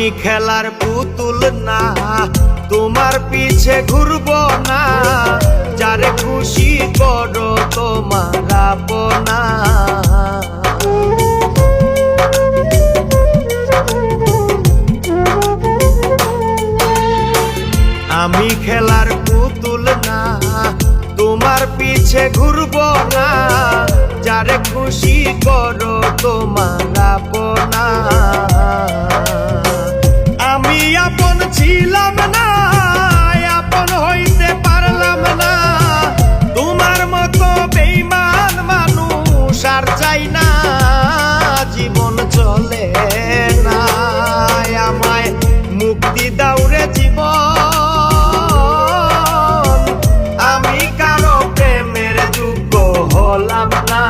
আমি খেলার পুতুল না, তোমার পিছে ঘুরবো না, যারে খুশি করো তোমার আপনা। আমি খেলার পুতুল না, তোমার পিছে ঘুরবো না, যারে খুশি করো তোমার আপনা। আমি আপন ছিলাম না, আপন হইতে পারলাম না, তোমার মতো বেঈমান মানুষ আর চাই না, জীবন চলে না। আমায় মুক্তি দাও রে জীবন, আমি কারো প্রেমের যোগ্য হলাম না।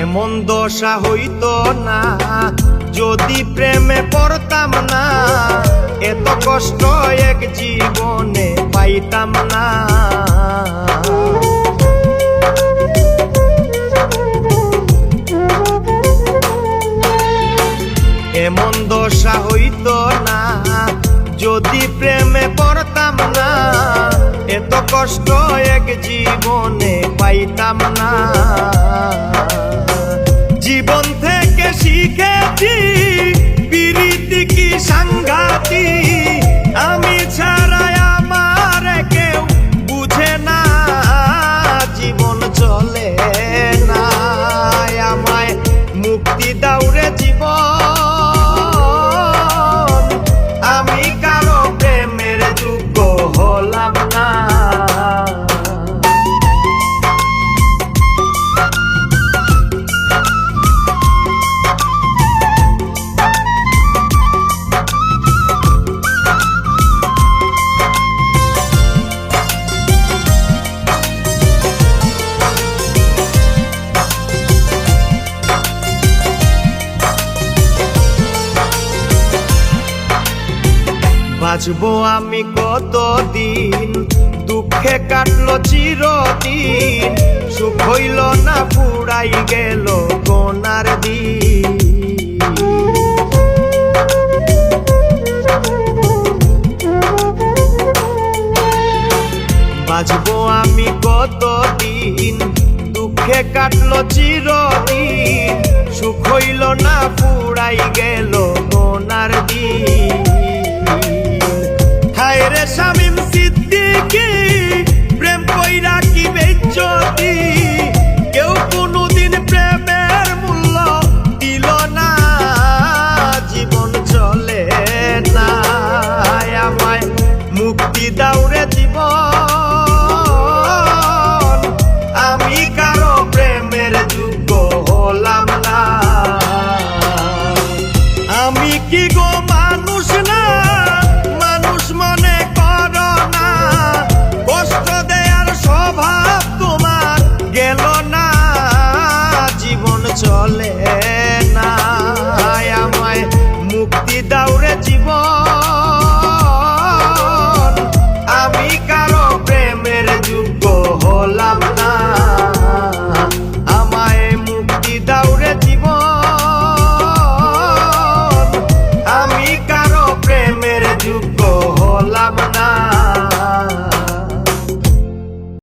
এমন দশা হইতো না যদি প্রেমে পড়তাম না, এত কষ্ট এক জীবনে পাইতাম না। এমন দশা হইতো না যদি প্রেমে পড়তাম না, এত কষ্ট এক জীবনে পাইতাম না। জীবন থেকে শিখেছি পিরিতি কি সাংঘাতি, আমি ছাড়া আমার কেউ বুঝে না, জীবন চলে না। আমায় মুক্তি দাও রে জীবন, আমি কারো প্রেমের যোগ্য হলাম না। বাঁচবো আমি কতদিন, দুঃখে কাটলো চিরদিন, সুখ হইল না পুরাই গেল কোনার দিন। বাঁচবো আমি কতদিন, দুঃখে কাটলো চিরদিন, সুখ হইল না পুরাই গেল কোনার দিন। হায় রে স্বামী